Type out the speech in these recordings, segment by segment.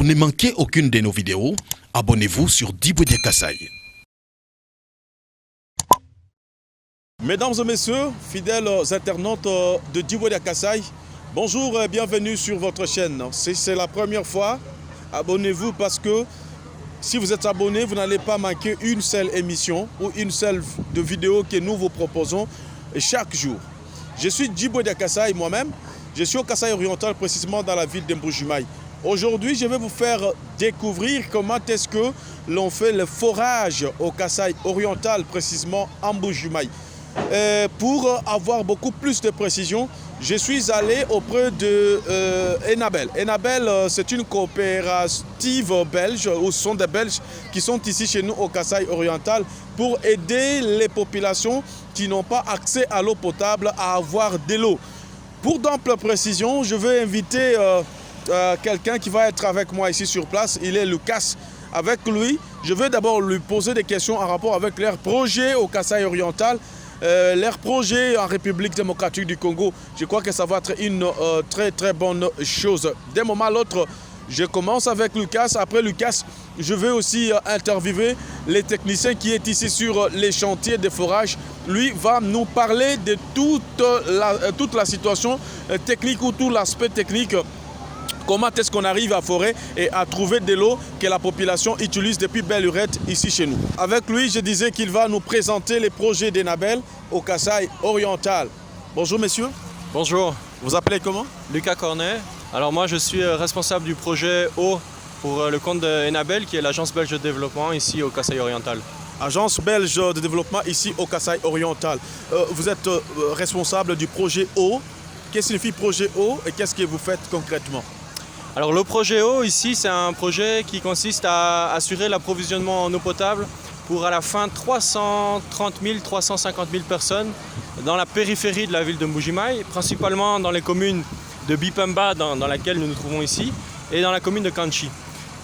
Pour ne manquer aucune de nos vidéos, abonnez-vous sur Djibouti Kassai. Mesdames et messieurs, fidèles internautes de Djibouti Kassai, bonjour et bienvenue sur votre chaîne. Si c'est la première fois, abonnez-vous parce que si vous êtes abonné, vous n'allez pas manquer une seule émission ou une seule de vidéo que nous vous proposons chaque jour. Je suis Djibouti Kassai moi-même, je suis au Kassai oriental, précisément dans la ville d'Mbujimai. Aujourd'hui, je vais vous faire découvrir comment est-ce que l'on fait le forage au Kassai oriental, précisément en Mbujimai. Pour avoir beaucoup plus de précision, je suis allé auprès de Enabel. Enabel, c'est une coopérative belge, ou ce sont des Belges qui sont ici chez nous au Kassai oriental pour aider les populations qui n'ont pas accès à l'eau potable à avoir de l'eau. Pour d'ample précision, je vais inviter quelqu'un qui va être avec moi ici sur place. Il est Lucas. Avec lui, je vais d'abord lui poser des questions en rapport avec leur projet au Kassai oriental. Leur projet en République démocratique du Congo, je crois que ça va être une très bonne chose. D'un moment à l'autre, je commence avec Lucas. Après Lucas, je vais aussi interviewer les techniciens qui est ici sur les chantiers de forage. Lui va nous parler de toute la situation technique ou tout l'aspect technique. Comment est-ce qu'on arrive à forer et à trouver de l'eau que la population utilise depuis belle lurette ici chez nous. Avec lui, je disais qu'il va nous présenter les projets d'Enabel au Kassai oriental. Bonjour messieurs. Bonjour. Vous appelez comment? Lucas Cornet. Alors moi je suis responsable du projet eau pour le compte d'Enabel qui est l'agence belge de développement ici au Kassai oriental. Agence belge de développement ici au Kassai oriental. Vous êtes responsable du projet eau. Qu'est-ce que signifie projet eau et qu'est-ce que vous faites concrètement? Alors le projet eau ici c'est un projet qui consiste à assurer l'approvisionnement en eau potable pour à la fin 330 000, 350 000 personnes dans la périphérie de la ville de Mbujimai, principalement dans les communes de Bipemba dans laquelle nous nous trouvons ici et dans la commune de Kanchi.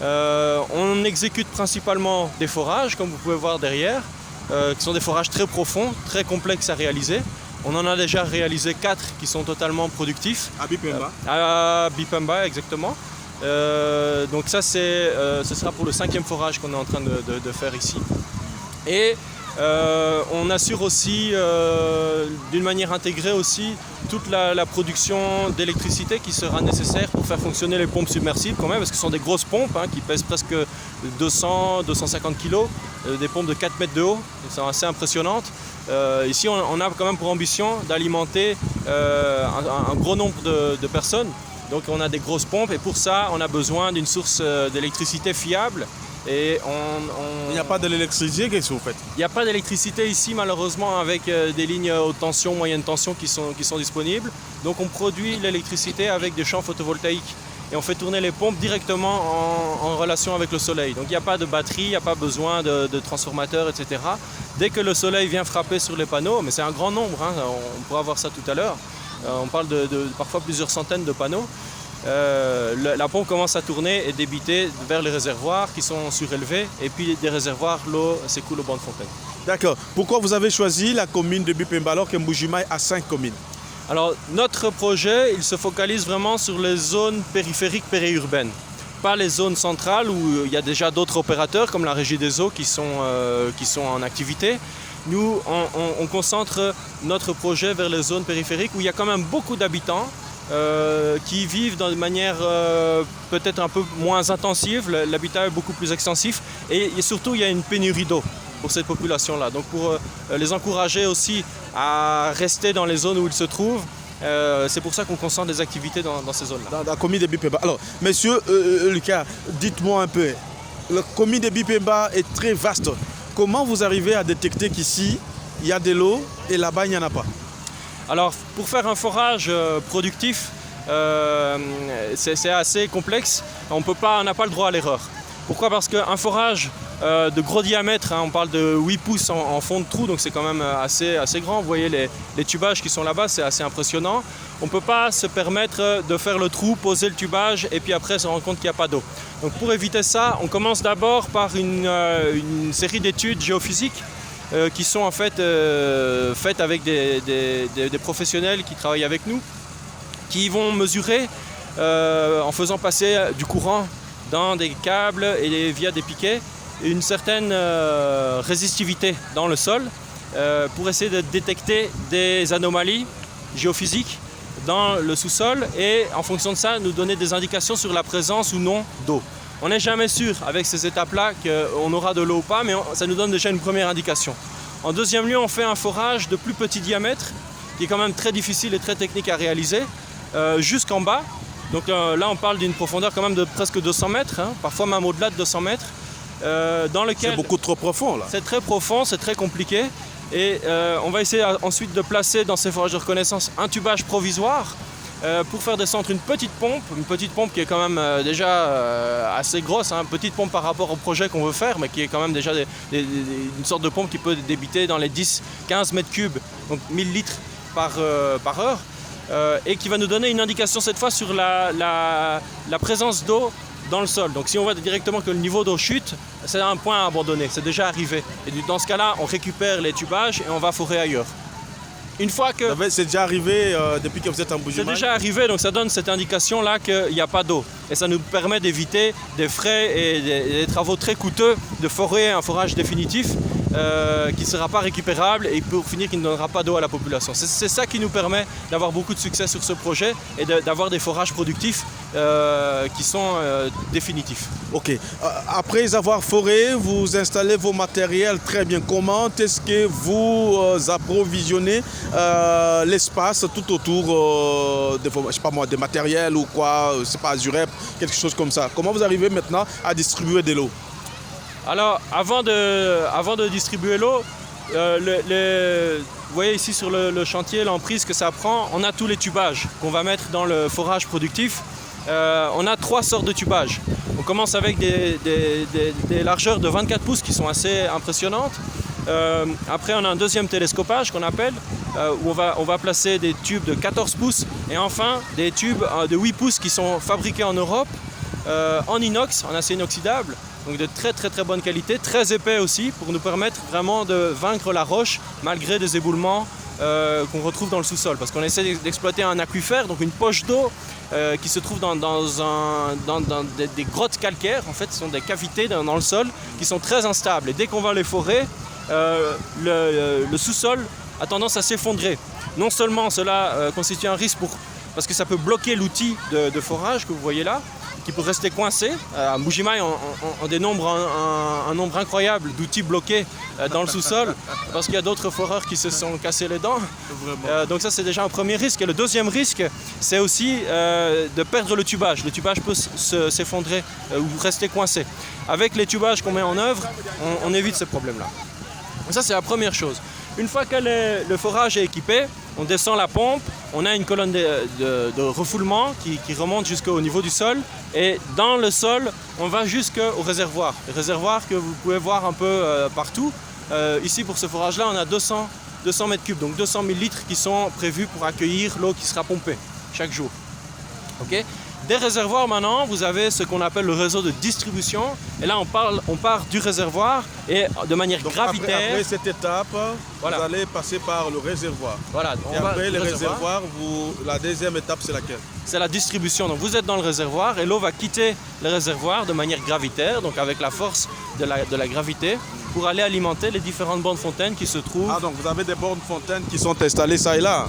On exécute principalement des forages comme vous pouvez voir derrière, qui sont des forages très profonds, très complexes à réaliser. On en a déjà réalisé 4 qui sont totalement productifs. À Bipemba. À Bipemba, exactement. Donc ça, ce sera pour le 5e forage qu'on est en train de faire ici. Et on assure aussi, d'une manière intégrée aussi, toute la production d'électricité qui sera nécessaire pour faire fonctionner les pompes submersibles quand même, parce que ce sont des grosses pompes qui pèsent presque 200-250 kg, des pompes de 4 mètres de haut, qui sont assez impressionnantes. Ici, on a quand même pour ambition d'alimenter un gros nombre de personnes. Donc on a des grosses pompes et pour ça, on a besoin d'une source d'électricité fiable. Et Il n'y a pas de l'électricité, qu'est-ce que vous faites? Il n'y a pas d'électricité ici malheureusement avec des lignes haute tension, moyenne tension qui sont disponibles. Donc on produit l'électricité avec des champs photovoltaïques. Et on fait tourner les pompes directement en relation avec le soleil. Donc il n'y a pas de batterie, il n'y a pas besoin de transformateurs, etc. Dès que le soleil vient frapper sur les panneaux, mais c'est un grand nombre, on pourra voir ça tout à l'heure, on parle de parfois plusieurs centaines de panneaux, la pompe commence à tourner et débiter vers les réservoirs qui sont surélevés et puis des réservoirs, l'eau s'écoule au banc de fontaine. D'accord. Pourquoi vous avez choisi la commune de Bipemba alors que Mbujimai a 5 communes? Alors notre projet, il se focalise vraiment sur les zones périphériques périurbaines, pas les zones centrales où il y a déjà d'autres opérateurs comme la Régie des eaux qui sont en activité. Nous, on concentre notre projet vers les zones périphériques où il y a quand même beaucoup d'habitants qui vivent d'une manière peut-être un peu moins intensive, l'habitat est beaucoup plus extensif et surtout il y a une pénurie d'eau pour cette population-là. Donc pour les encourager aussi à rester dans les zones où ils se trouvent, c'est pour ça qu'on concentre des activités dans ces zones-là. Dans la commune de Bipemba. Alors, monsieur Lucas, dites-moi un peu, la commune de Bipemba est très vaste. Comment vous arrivez à détecter qu'ici, il y a de l'eau et là-bas, il n'y en a pas? Alors, pour faire un forage productif, c'est assez complexe. On n'a pas le droit à l'erreur. Pourquoi? Parce qu'un forage de gros diamètre, on parle de 8 pouces en fond de trou, donc c'est quand même assez grand. Vous voyez les tubages qui sont là-bas, c'est assez impressionnant. On ne peut pas se permettre de faire le trou, poser le tubage et puis après se rendre compte qu'il n'y a pas d'eau. Donc pour éviter ça, on commence d'abord par une série d'études géophysiques qui sont en fait faites avec des professionnels qui travaillent avec nous, qui vont mesurer en faisant passer du courant dans des câbles et via des piquets une certaine résistivité dans le sol pour essayer de détecter des anomalies géophysiques dans le sous-sol et en fonction de ça nous donner des indications sur la présence ou non d'eau. On n'est jamais sûr avec ces étapes-là qu'on aura de l'eau ou pas, mais ça nous donne déjà une première indication. En deuxième lieu, on fait un forage de plus petit diamètre qui est quand même très difficile et très technique à réaliser jusqu'en bas. Donc là on parle d'une profondeur quand même de presque 200 mètres, hein, parfois même au-delà de 200 mètres. Dans lequel c'est beaucoup trop profond là. C'est très profond, c'est très compliqué. Et on va essayer ensuite de placer dans ces forages de reconnaissance un tubage provisoire pour faire descendre une petite pompe qui est quand même déjà assez grosse, hein, petite pompe par rapport au projet qu'on veut faire, mais qui est quand même déjà une sorte de pompe qui peut débiter dans les 10-15 mètres cubes, donc 1000 litres par heure, et qui va nous donner une indication cette fois sur la présence d'eau dans le sol. Donc si on voit directement que le niveau d'eau chute, c'est un point à abandonner, c'est déjà arrivé. Et dans ce cas-là, on récupère les tubages et on va forer ailleurs. Une fois que... C'est déjà arrivé depuis que vous êtes en Bujumaï? C'est déjà arrivé, donc ça donne cette indication-là qu'il n'y a pas d'eau. Et ça nous permet d'éviter des frais et des travaux très coûteux de forer un forage définitif qui ne sera pas récupérable et pour finir qui ne donnera pas d'eau à la population. C'est ça qui nous permet d'avoir beaucoup de succès sur ce projet et d'avoir des forages productifs qui sont définitifs. Ok. Après avoir foré, vous installez vos matériels très bien. Comment est-ce que vous approvisionnez l'espace tout autour je sais pas moi, des matériels ou quoi, c'est pas Azurep, quelque chose comme ça. Comment vous arrivez maintenant à distribuer de l'eau? Alors, avant de distribuer l'eau, vous voyez ici sur le chantier l'emprise que ça prend. On a tous les tubages qu'on va mettre dans le forage productif. On a 3 sortes de tubages. On commence avec des largeurs de 24 pouces qui sont assez impressionnantes. Après, on a un deuxième télescopage qu'on appelle, où on va placer des tubes de 14 pouces. Et enfin, des tubes de 8 pouces qui sont fabriqués en Europe, en inox, en acier inoxydable. Donc de très très très bonne qualité, très épais aussi, pour nous permettre vraiment de vaincre la roche malgré des éboulements qu'on retrouve dans le sous-sol. Parce qu'on essaie d'exploiter un aquifère, donc une poche d'eau qui se trouve dans des grottes calcaires. En fait, ce sont des cavités dans le sol qui sont très instables. Et dès qu'on va les forer, le sous-sol a tendance à s'effondrer. Non seulement cela constitue un risque parce que ça peut bloquer l'outil de forage que vous voyez là, qui peut rester coincé. À Bujumaï, on dénombre un nombre incroyable d'outils bloqués dans le sous-sol parce qu'il y a d'autres foreurs qui se sont cassés les dents. Donc ça, c'est déjà un premier risque. Et le deuxième risque, c'est aussi de perdre le tubage. Le tubage peut s'effondrer ou rester coincé. Avec les tubages qu'on met en œuvre, on évite ce problème-là. Ça, c'est la première chose. Une fois que le forage est équipé, on descend la pompe, on a une colonne de refoulement qui remonte jusqu'au niveau du sol. Et dans le sol, on va jusqu'au réservoir. Le réservoir que vous pouvez voir un peu partout. Ici, pour ce forage-là, on a 200 mètres cubes, donc 200 000 litres qui sont prévus pour accueillir l'eau qui sera pompée chaque jour. Okay. Des réservoirs maintenant, vous avez ce qu'on appelle le réseau de distribution. Et là, on part du réservoir et de manière gravitaire. Après cette étape, voilà, vous allez passer par le réservoir. Voilà, et après le réservoir, la deuxième étape, c'est laquelle? C'est la distribution. Donc vous êtes dans le réservoir et l'eau va quitter le réservoir de manière gravitaire, donc avec la force de la gravité, pour aller alimenter les différentes bornes fontaines qui se trouvent. Ah, donc vous avez des bornes fontaines qui sont installées ça et là?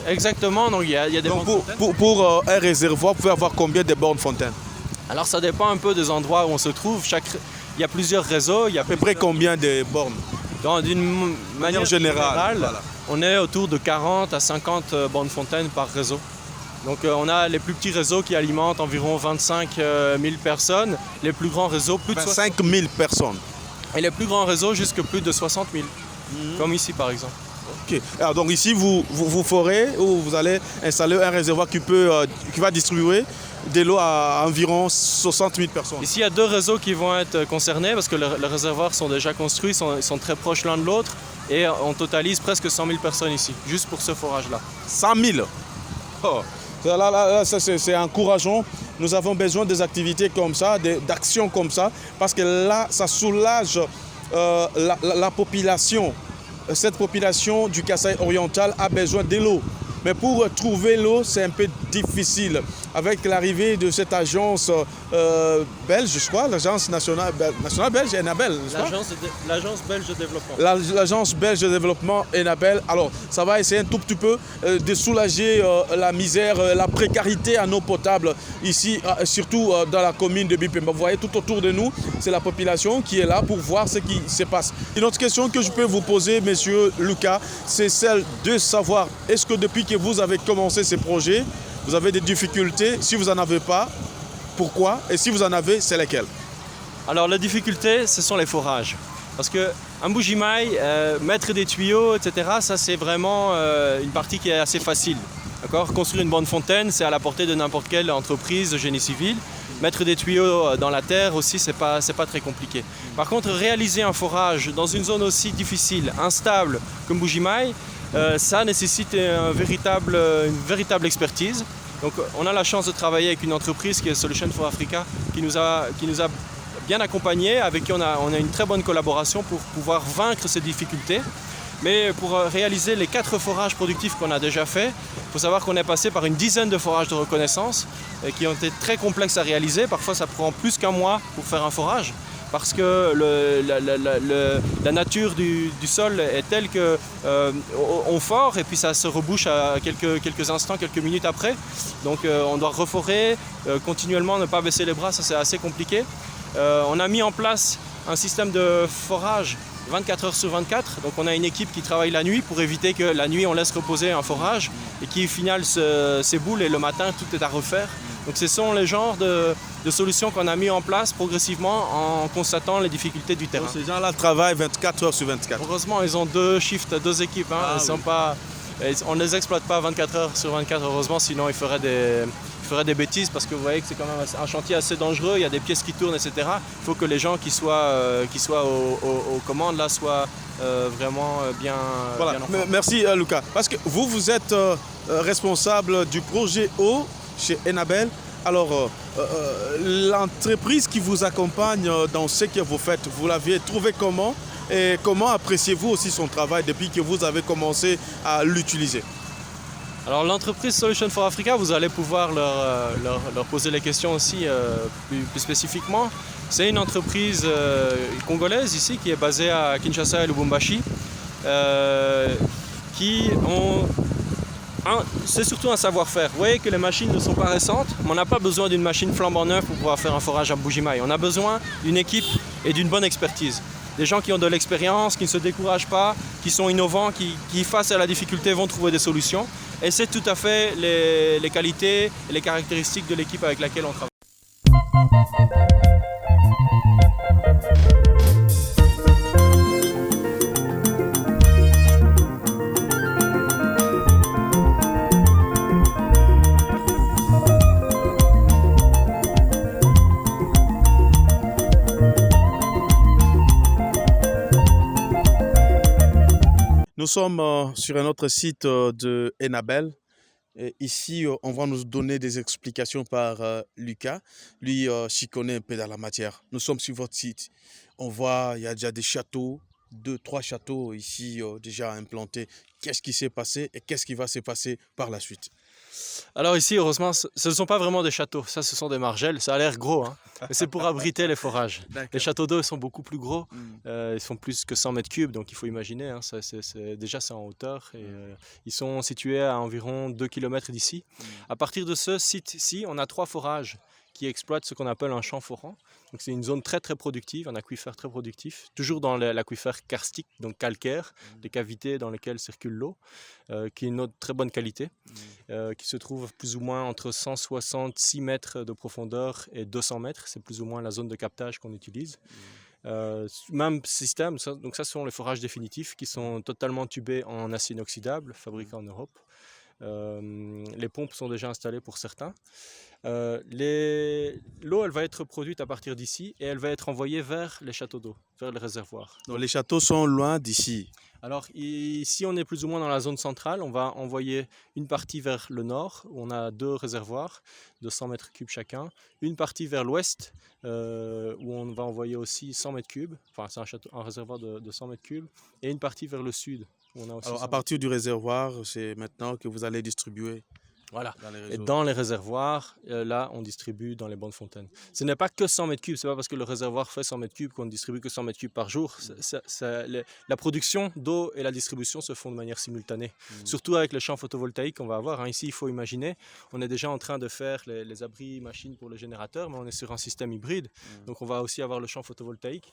Exactement, donc il y a des bornes fontaines. Pour un réservoir, vous pouvez avoir combien de bornes fontaines? Alors ça dépend un peu des endroits où on se trouve. Il y a plusieurs réseaux. Il y a à peu près combien de bornes? D'une manière générale, voilà, on est autour de 40 à 50 bornes fontaines par réseau. Donc on a les plus petits réseaux qui alimentent environ 25 000 personnes, les plus grands réseaux plus de 25 000 personnes. Et les plus grands réseaux jusque plus de 60 000, comme ici par exemple. Ok. Alors donc ici vous forez ou vous allez installer un réservoir qui va distribuer de l'eau à environ 60 000 personnes. Ici il y a 2 réseaux qui vont être concernés parce que les réservoirs sont déjà construits, ils sont très proches l'un de l'autre et on totalise presque 100 000 personnes ici, juste pour ce forage-là. 100 000 oh. Là, c'est encourageant. Nous avons besoin des activités comme ça, d'actions comme ça, parce que là, ça soulage la population. Cette population du Kasaï oriental a besoin de l'eau. Mais pour trouver l'eau, c'est un peu difficile avec l'arrivée de cette agence belge, je crois, l'agence nationale belge, Enabel, L'agence belge de développement. L'agence belge de développement Enabel. Alors, ça va essayer un tout petit peu de soulager la misère, la précarité en eau potable ici, surtout dans la commune de Bipemba. Vous voyez, tout autour de nous, c'est la population qui est là pour voir ce qui se passe. Une autre question que je peux vous poser, monsieur Lucas, c'est celle de savoir, est-ce que depuis que vous avez commencé ces projets, vous avez des difficultés? Si vous n'en avez pas, pourquoi? Et si vous en avez, c'est lesquelles? Alors la difficulté, ce sont les forages. Parce qu'un Bujimaï, mettre des tuyaux, etc., ça c'est vraiment une partie qui est assez facile. Construire une bonne fontaine, c'est à la portée de n'importe quelle entreprise de génie civil. Mettre des tuyaux dans la terre aussi, c'est pas très compliqué. Par contre, réaliser un forage dans une zone aussi difficile, instable comme Bujimaï, ça nécessite une véritable expertise. Donc on a la chance de travailler avec une entreprise qui est Solution for Africa, qui nous a bien accompagnés, avec qui on a une très bonne collaboration pour pouvoir vaincre ces difficultés. Mais pour réaliser les 4 forages productifs qu'on a déjà faits, il faut savoir qu'on est passé par une dizaine de forages de reconnaissance qui ont été très complexes à réaliser. Parfois ça prend plus qu'un mois pour faire un forage parce que la nature du sol est telle qu'on fore et puis ça se rebouche à quelques instants, quelques minutes après. Donc on doit reforer continuellement, ne pas baisser les bras, ça c'est assez compliqué. On a mis en place un système de forage 24 heures sur 24, donc on a une équipe qui travaille la nuit pour éviter que la nuit on laisse reposer un forage et qui au final s'éboule et le matin tout est à refaire. Donc ce sont les genres de solutions qu'on a mis en place progressivement en constatant les difficultés du terrain. Donc ces gens-là travaillent 24 heures sur 24. Heureusement ils ont 2 shifts, 2 équipes, hein. On ne les exploite pas 24 heures sur 24 heureusement, sinon ils feraient des bêtises parce que vous voyez que c'est quand même un chantier assez dangereux, il y a des pièces qui tournent, etc. Il faut que les gens qui soient aux commandes là soient vraiment bien, voilà. bien en forme. Merci Lucas. Parce que vous êtes responsable du projet eau chez Enabel. Alors, l'entreprise qui vous accompagne dans ce que vous faites, vous l'aviez trouvé comment? Et comment appréciez-vous aussi son travail depuis que vous avez commencé à l'utiliser? Alors l'entreprise Solution for Africa, vous allez pouvoir leur poser les questions aussi plus spécifiquement. C'est une entreprise congolaise ici qui est basée à Kinshasa et Lubumbashi. C'est surtout un savoir-faire. Vous voyez que les machines ne sont pas récentes, mais on n'a pas besoin d'une machine flambant neuve pour pouvoir faire un forage à Bujimaï. On a besoin d'une équipe et d'une bonne expertise. Des gens qui ont de l'expérience, qui ne se découragent pas, qui sont innovants, qui face à la difficulté vont trouver des solutions. Et c'est tout à fait les qualités et les caractéristiques de l'équipe avec laquelle on travaille. Nous sommes sur un autre site de Enabel. Et ici, on va nous donner des explications par Lucas. Lui, s'y connaît un peu dans la matière. Nous sommes sur votre site. On voit, il y a déjà des châteaux, 2-3 châteaux ici déjà implantés. Qu'est-ce qui s'est passé et qu'est-ce qui va se passer par la suite? Alors ici, heureusement, ce ne sont pas vraiment des châteaux. Ça, ce sont des margelles. Ça a l'air gros, hein. Mais c'est pour abriter les forages. Les châteaux d'eau sont beaucoup plus gros. Ils font plus que 100 mètres cubes, donc il faut imaginer. Hein, déjà, c'est en hauteur. Et, ils sont situés à environ 2 km d'ici. À partir de ce site-ci, on a 3 forages qui exploitent ce qu'on appelle un champ forant. Donc c'est une zone très très productive, un aquifère très productif, toujours dans l'aquifère karstique, donc calcaire, des cavités dans lesquelles circule l'eau, qui est une eau de très bonne qualité, qui se trouve plus ou moins entre 166 mètres de profondeur et 200 mètres, c'est plus ou moins la zone de captage qu'on utilise. Même système, donc ça sont les forages définitifs qui sont totalement tubés en acier inoxydable, fabriqués en Europe. Les pompes sont déjà installées pour certains. L'eau, elle va être produite à partir d'ici et elle va être envoyée vers les châteaux d'eau, vers les réservoirs. Donc les châteaux sont loin d'ici. Alors ici, on est plus ou moins dans la zone centrale. On va envoyer une partie vers le nord, où on a 2 réservoirs de 100 mètres cubes chacun. Une partie vers l'ouest, où on va envoyer aussi 100 mètres cubes. Enfin, c'est un réservoir de 100 mètres cubes. Et une partie vers le sud. Où on a aussi Alors à partir du réservoir, c'est maintenant que vous allez distribuer. Voilà. Dans les Et réseaux. dans les réservoirs, là, on distribue dans les bonnes fontaines. Ce n'est pas que 100 mètres cubes. C'est pas parce que le réservoir fait 100 mètres cubes qu'on ne distribue que 100 mètres cubes par jour. La production d'eau et la distribution se font de manière simultanée. Surtout avec les champs photovoltaïques qu'on va avoir. Hein. Ici, il faut imaginer, on est déjà en train de faire les abris machines pour le générateur, mais on est sur un système hybride. Donc, on va aussi avoir le champ photovoltaïque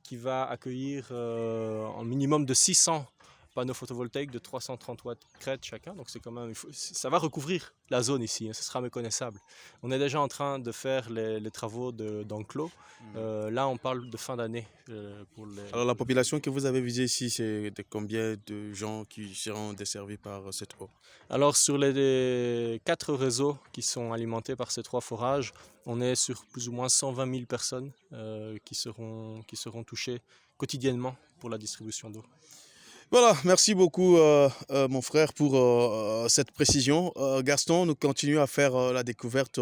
qui va accueillir un minimum de 600 panneaux photovoltaïques de 330 watts crête chacun, donc c'est quand même, ça va recouvrir la zone ici, hein, ce sera méconnaissable. On est déjà en train de faire les travaux d'enclos. Là, on parle de fin d'année. Alors la population que vous avez visée ici, c'est de combien de gens qui seront desservis par cette eau? Alors sur les 4 réseaux qui sont alimentés par ces 3 forages, on est sur plus ou moins 120 000 personnes qui seront touchées quotidiennement pour la distribution d'eau. Voilà, merci beaucoup mon frère pour cette précision. Gaston, nous continuons à faire la découverte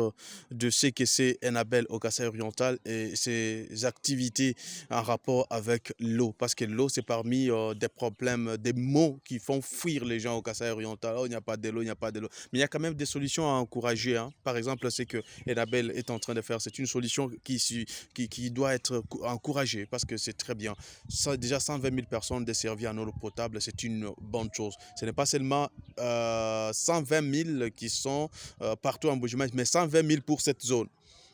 de ce que c'est Enabel au Kasaï oriental et ses activités en rapport avec l'eau. Parce que l'eau, c'est parmi des problèmes, des maux qui font fuir les gens au Kasaï oriental. Oh, il n'y a pas de l'eau, il n'y a pas de l'eau. Mais il y a quand même des solutions à encourager. Hein. Par exemple, ce que Enabel est en train de faire, c'est une solution qui doit être encouragée parce que c'est très bien. Ça, déjà 120 000 personnes desservies en eau potable, c'est une bonne chose. Ce n'est pas seulement 120 000 qui sont partout en Bujumaï, mais 120 000 pour cette zone.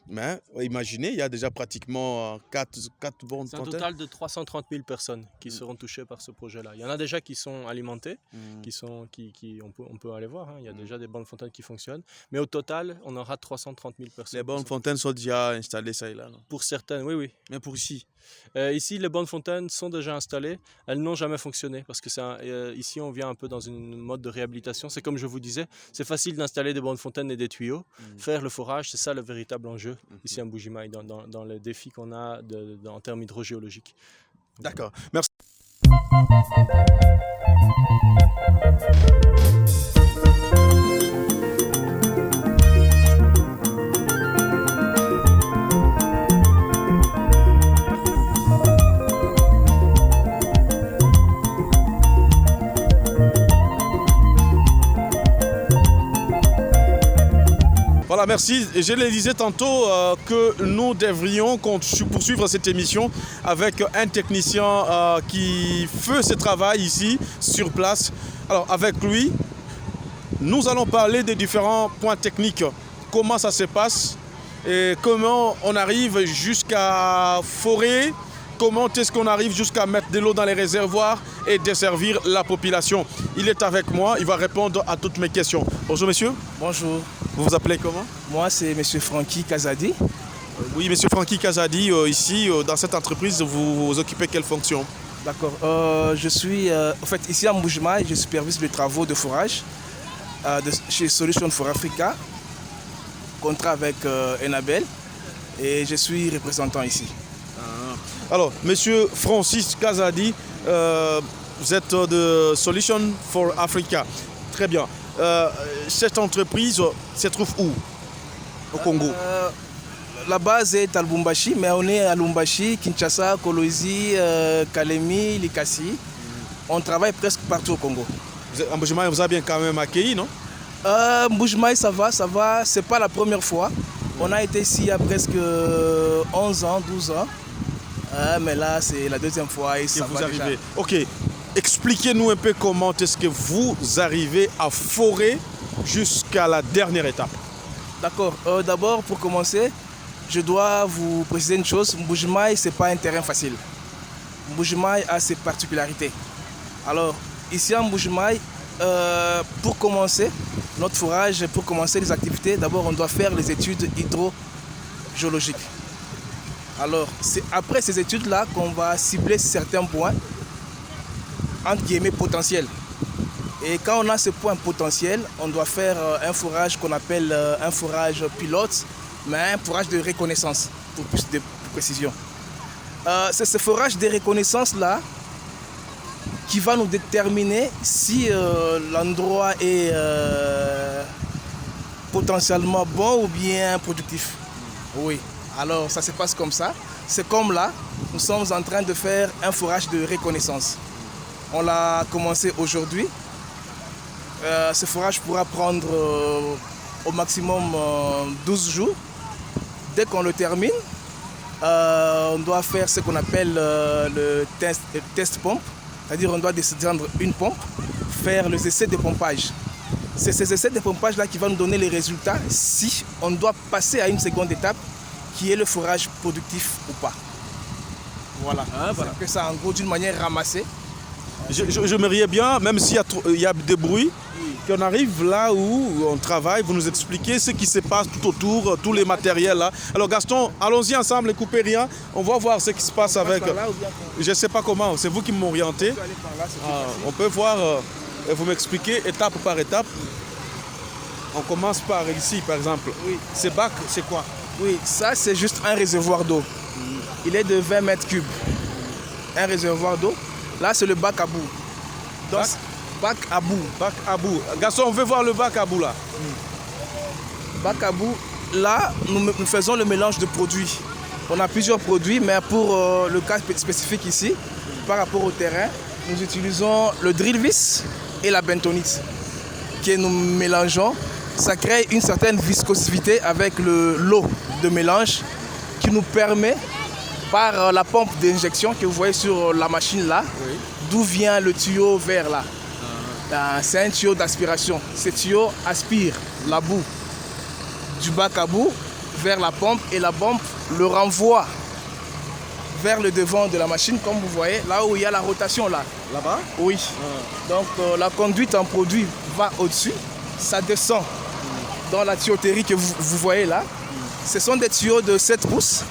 Mais imaginez, il y a déjà pratiquement 4 bonnes fontaines. C'est un total de 330 000 personnes qui seront touchées par ce projet-là. Il y en a déjà qui sont alimentées, on peut aller voir, hein. Il y a déjà des bonnes fontaines qui fonctionnent. Mais au total, on aura 330 000 personnes. Les bonnes fontaines sont déjà installées, ça et là, non? Pour certaines, oui, oui. Mais pour ici? Ici, les bonnes fontaines sont déjà installées. Elles n'ont jamais fonctionné parce que ici, on vient un peu dans une mode de réhabilitation. C'est comme je vous disais, c'est facile d'installer des bonnes fontaines et des tuyaux. Faire le forage, c'est ça le véritable enjeu ici à Mbujimaï, dans les défis qu'on a en termes hydrogéologiques. D'accord, merci. Voilà, merci. Je le disais tantôt que nous devrions poursuivre cette émission avec un technicien qui fait ce travail ici, sur place. Alors, avec lui, nous allons parler des différents points techniques. Comment ça se passe et comment on arrive jusqu'à forer, comment est-ce qu'on arrive jusqu'à mettre de l'eau dans les réservoirs et desservir la population. Il est avec moi, il va répondre à toutes mes questions. Bonjour monsieur. Bonjour. Vous vous appelez comment? Moi, c'est M. Francky Kazadi. Oui, monsieur Francky Kazadi, ici, dans cette entreprise, vous occupez quelle fonction? D'accord. Je suis, en fait, ici à Mbujimaï, je supervise les travaux de forage chez Solution for Africa, contrat avec Enabel, et je suis représentant ici. Alors, monsieur Francis Kazadi, vous êtes de Solution for Africa. Très bien. Cette entreprise se trouve où au Congo? La base est à Lubumbashi, mais on est à Lubumbashi, Kinshasa, Kolwezi, Kalemi, Likasi. On travaille presque partout au Congo. Mbujimaï vous a bien quand même accueilli, non? Mbujimaï, ça va. C'est pas la première fois. On a été ici il y a presque 11 ans, 12 ans. Mais là, c'est la deuxième fois et ça vous va arrivez. déjà. Ok. Expliquez-nous un peu comment est-ce que vous arrivez à forer jusqu'à la dernière étape. D'accord. D'abord, pour commencer, je dois vous préciser une chose. Mbujimaï, ce n'est pas un terrain facile. Mbujimaï a ses particularités. Alors, ici à Mbujimaï, pour commencer notre forage, pour commencer les activités, d'abord, on doit faire les études hydrogéologiques. Alors, c'est après ces études-là qu'on va cibler certains points, entre guillemets, potentiels. Et quand on a ce point potentiel, on doit faire un forage qu'on appelle un forage pilote, mais un forage de reconnaissance, pour plus de précision. C'est ce forage de reconnaissance-là qui va nous déterminer si l'endroit est potentiellement bon ou bien productif. Oui, alors ça se passe comme ça. C'est comme là, nous sommes en train de faire un forage de reconnaissance. On l'a commencé aujourd'hui. Ce forage pourra prendre au maximum 12 jours. Dès qu'on le termine, on doit faire ce qu'on appelle le test pompe. C'est-à-dire on doit descendre une pompe, faire les essais de pompage. C'est ces essais de pompage-là qui vont nous donner les résultats si on doit passer à une seconde étape qui est le forage productif ou pas. Voilà, voilà. Que ça en gros d'une manière ramassée. J'aimerais bien, même s'il y a des bruits, qu'on arrive là où on travaille, vous nous expliquez ce qui se passe tout autour, tous les matériels là. Alors Gaston, allons-y ensemble, ne coupez rien, on va voir ce qui se passe avec... Je ne sais pas comment, c'est vous qui m'orientez. On peut voir, et vous m'expliquez étape par étape. On commence par ici par exemple. Oui. Ces bacs, c'est quoi? Oui, ça c'est juste un réservoir d'eau. Il est de 20 mètres cubes. Un réservoir d'eau. Là c'est le bac à boue. Donc, bac à boue. Bac à boue. Gaston, on veut voir le bac à boue là. Bac à boue, là nous faisons le mélange de produits. On a plusieurs produits, mais pour le cas spécifique ici, par rapport au terrain, nous utilisons le drill vis et la bentonite que nous mélangeons. Ça crée une certaine viscosité avec l'eau de mélange qui nous permet, par la pompe d'injection que vous voyez sur la machine là, d'où vient le tuyau vert là. C'est un tuyau d'aspiration. Ce tuyau aspire la boue du bac à boue vers la pompe et la pompe le renvoie vers le devant de la machine, comme vous voyez, là où il y a la rotation là. Là-bas? Oui. Donc la conduite en produit va au-dessus, ça descend dans la tuyauterie que vous voyez là. Ce sont des tuyaux de 7 pouces.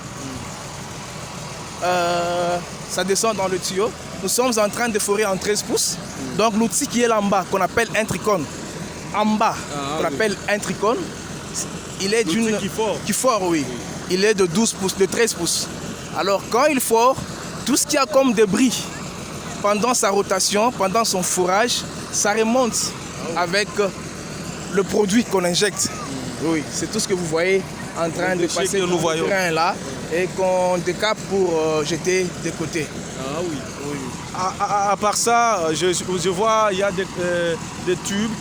Ça descend dans le tuyau. Nous sommes en train de forer en 13 pouces. Donc l'outil qui est là en bas, qu'on appelle un tricône, en bas, qu'on appelle un tricône, il est d'une... Qui fore, oui. Il est de 12 pouces, de 13 pouces. Alors quand il fore, tout ce qu'il y a comme débris pendant sa rotation, pendant son forage, ça remonte avec le produit qu'on injecte. Oui, c'est tout ce que vous voyez en train de passer dans le train là et qu'on décape pour jeter de côté. Ah oui, oui. À part ça, je vois il y a des tubes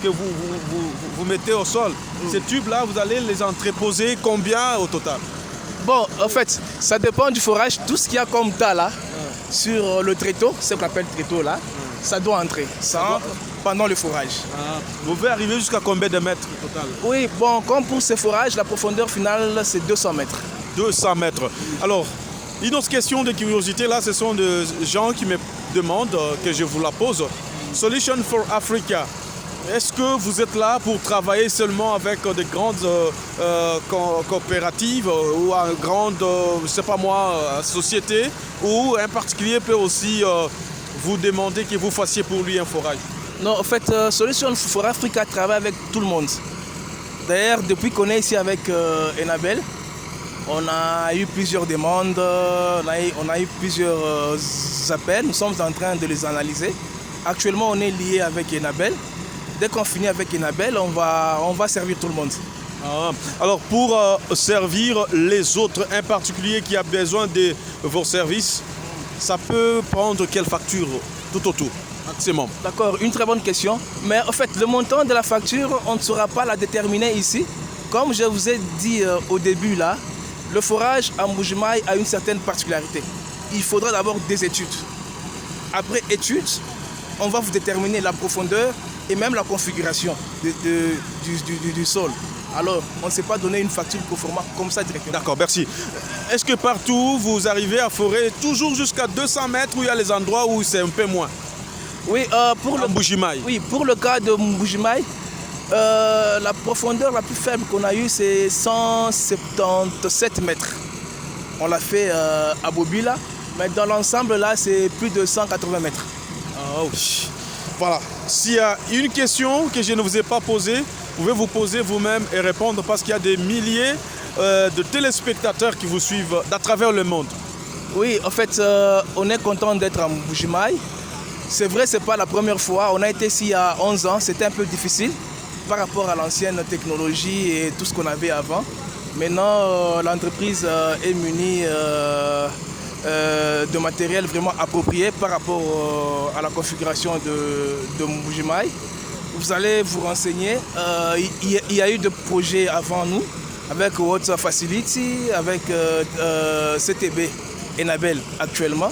que vous mettez au sol. Ces tubes-là, vous allez les entreposer combien au total? Bon, en fait, ça dépend du forage. Tout ce qu'il y a comme tas là, sur le tréteau, ce qu'on appelle tréteau là, ça doit entrer. Ça entre pendant le forage. Vous pouvez arriver jusqu'à combien de mètres au total? Oui, bon, comme pour ce forage, la profondeur finale, c'est 200 mètres. 200 mètres. Alors, une autre question de curiosité, là, ce sont des gens qui me demandent, que je vous la pose. Solution for Africa, est-ce que vous êtes là pour travailler seulement avec des grandes coopératives ou une grande, je ne sais pas moi, société, ou un particulier peut aussi vous demander que vous fassiez pour lui un forage? Non, en fait, Solution for Africa travaille avec tout le monde. D'ailleurs, depuis qu'on est ici avec Enabel, on a eu plusieurs demandes, on a eu plusieurs appels. Nous sommes en train de les analyser. Actuellement, on est lié avec Enabel. Dès qu'on finit avec Enabel, on va servir tout le monde. Alors, pour servir les autres, un particulier qui a besoin de vos services, ça peut prendre quelle facture tout autour? Maximum. D'accord, une très bonne question. Mais en fait, le montant de la facture, on ne saura pas la déterminer ici. Comme je vous ai dit au début là, le forage en Mbuji-Mayi a une certaine particularité. Il faudra d'abord des études. Après études, on va vous déterminer la profondeur et même la configuration du sol. Alors, on ne sait pas donner une facture pro forma comme ça directement. D'accord, merci. Est-ce que partout, vous arrivez à forer toujours jusqu'à 200 mètres où il y a les endroits où c'est un peu moins? Oui, pour le Mbuji-Mayi. Oui, pour le cas de Mbuji-Mayi, la profondeur la plus faible qu'on a eue, c'est 177 mètres. On l'a fait à Bobila, mais dans l'ensemble, là, c'est plus de 180 mètres. Ah oui. Voilà. S'il y a une question que je ne vous ai pas posée, vous pouvez vous poser vous-même et répondre parce qu'il y a des milliers de téléspectateurs qui vous suivent à travers le monde. Oui, en fait, on est content d'être à Mbuji-Mayi. C'est vrai, ce n'est pas la première fois. On a été ici il y a 11 ans. C'était un peu difficile par rapport à l'ancienne technologie et tout ce qu'on avait avant. Maintenant, l'entreprise est munie de matériel vraiment approprié par rapport à la configuration de Mbuji-Mayi. vous allez vous renseigner. Il y a eu des projets avant nous, avec Water Facility, avec CTB Enabel actuellement.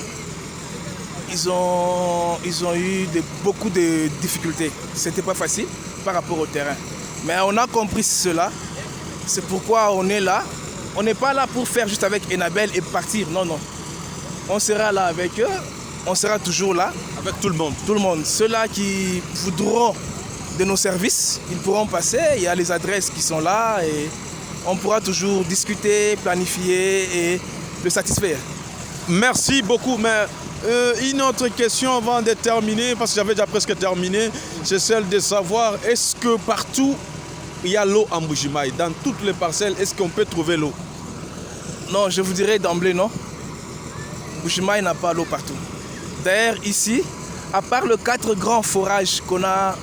Ils ont eu beaucoup de difficultés. C'était pas facile par rapport au terrain. Mais on a compris cela. C'est pourquoi on est là. On n'est pas là pour faire juste avec Enabel et partir. Non, non. On sera là avec eux. On sera toujours là. Avec tout le monde. Tout le monde. Ceux-là qui voudront de nos services, ils pourront passer. Il y a les adresses qui sont là et on pourra toujours discuter, planifier et le satisfaire. Merci beaucoup. Mais une autre question avant de terminer, parce que j'avais déjà presque terminé, c'est celle de savoir est-ce que partout il y a l'eau en Mbuji-Mayi? Dans toutes les parcelles, est-ce qu'on peut trouver l'eau? Non, je vous dirais d'emblée non. Mbuji-Mayi n'a pas l'eau partout. D'ailleurs, ici, à part les 4 grands forages qu'on a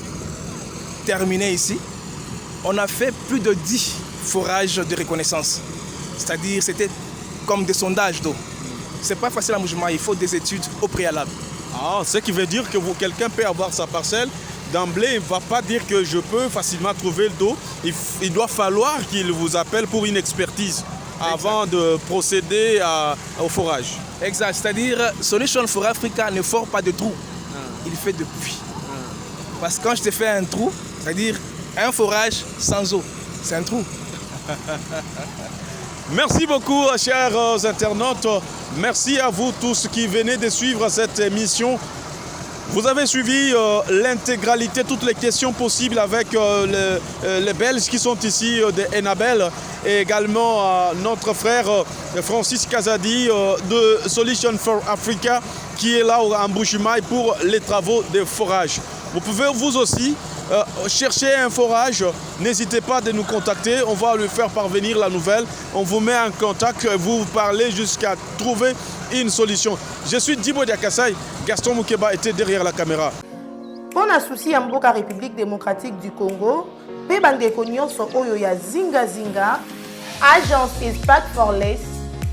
terminés ici, on a fait plus de 10 forages de reconnaissance. C'est-à-dire, c'était comme des sondages d'eau. C'est pas facile à Mbuji-Mayi, il faut des études au préalable. Ah, ce qui veut dire que quelqu'un peut avoir sa parcelle. D'emblée, il ne va pas dire que je peux facilement trouver l'eau. Il doit falloir qu'il vous appelle pour une expertise avant de procéder au forage. Exact, c'est-à-dire Solution for Africa ne fore pas de trou, il fait de puits. Parce que quand je te fais un trou, c'est-à-dire un forage sans eau, c'est un trou. Merci beaucoup, chers internautes. Merci à vous tous qui venez de suivre cette émission. Vous avez suivi l'intégralité, toutes les questions possibles avec les Belges qui sont ici de Enabel et également notre frère Francis Kazadi de Solution for Africa qui est là en Mbuji-Mayi pour les travaux de forage. Vous pouvez vous aussi chercher un forage, n'hésitez pas de nous contacter, on va lui faire parvenir la nouvelle, on vous met en contact, vous parlez jusqu'à trouver une solution. Je suis Djibo Diakasai, Gaston Moukeba était derrière la caméra. Pour un souci en Mboka République démocratique du Congo, pe bandeko nyonso oyo ya zinga zinga, Agence Espace for Less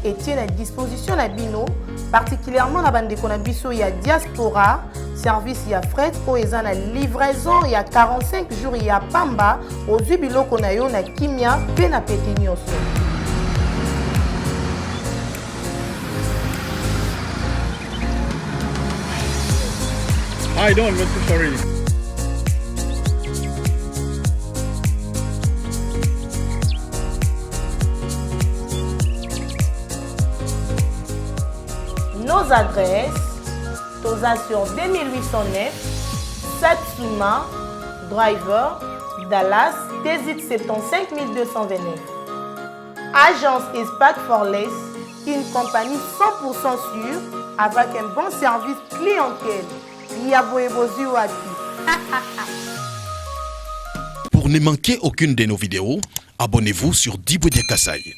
est à disposition na bino, particulièrement na bandeko na biso ya diaspora, service ya fret o eza na livraison ya 45 jours ya pamba ozwi biloko na yo na kimia pe na pete nyonso. I don't, Mr. Sorry. Nos adresses, Toza sur 2809, Satsuma, Driver, Dallas, TZIT 75229. Agence Espace for Less, une compagnie 100% sûre avec un bon service clientèle. Pour ne manquer aucune de nos vidéos, abonnez-vous sur Djibo Diakasai.